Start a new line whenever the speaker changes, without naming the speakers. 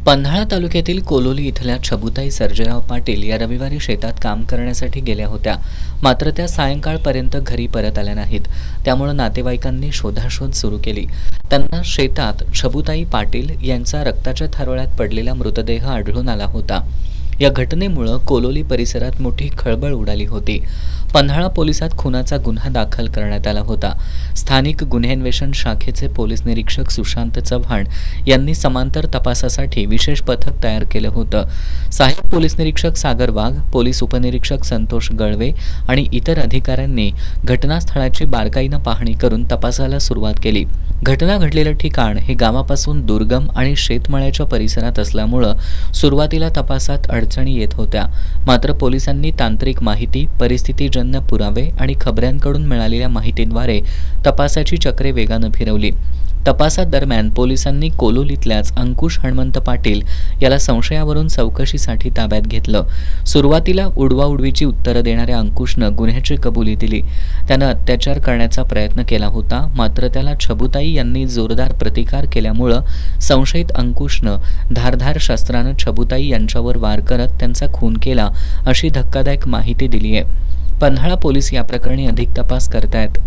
पन्हाळा तालुक्यातील कोलोली इथल्या छबुताई सर्जेराव पाटील या रविवारी शेतात काम करण्यासाठी गेल्या होत्या. मात्र त्या सायंकाळपर्यंत घरी परत आल्या नाहीत. त्यामुळे नातेवाईकांनी शोधाशोध सुरू केली. त्यांना शेतात छबुताई पाटील यांचा रक्ताच्या थारोळ्यात पडलेला मृतदेह आढळून आला होता. या घटनेमुळे कोलोली परिसरात मोठी खळबळ उडाली होती. पन्हाळा पोलिसात खुनाचा गुन्हा दाखल करण्यात आला होता. स्थानिक गुन्हेन्वेषण शाखेचे पोलीस निरीक्षक सुशांत चव्हाण यांनी समांतर तपासासाठी विशेष पथक तयार केलं होतं. सहाय्यक पोलीस निरीक्षक सागर वाघ, पोलीस उपनिरीक्षक संतोष गळवे आणि इतर अधिकाऱ्यांनी घटनास्थळाची बारकाईनं पाहणी करून तपासाला सुरुवात केली. घटना घडलेलं ठिकाण हे गावापासून दुर्गम आणि शेतमळ्याच्या परिसरात असल्यामुळं सुरुवातीला तपासात अडचणी येत होत्या. मात्र पोलिसांनी तांत्रिक माहिती, परिस्थितीजन्य पुरावे आणि खबऱ्यांकडून मिळालेल्या माहितीद्वारे तपासाची चक्रे वेगानं फिरवली. तपासादरम्यान पोलिसांनी कोलोलीतल्याच अंकुश हणमंत पाटील याला संशयावरून चौकशीसाठी ताब्यात घेतलं. सुरुवातीला उडवाउडवीची उत्तरं देणाऱ्या अंकुशनं गुन्ह्याची कबुली दिली. त्यानं अत्याचार करण्याचा प्रयत्न केला होता. मात्र त्याला छबुताई यांनी जोरदार प्रतिकार केल्यामुळं संशयित अंकुशनं धारधार शस्त्रानं छबुताई यांच्यावर वार करत त्यांचा खून केला, अशी धक्कादायक माहिती दिली आहे. पन्हाळा पोलीस या प्रकरणी अधिक तपास करतायत.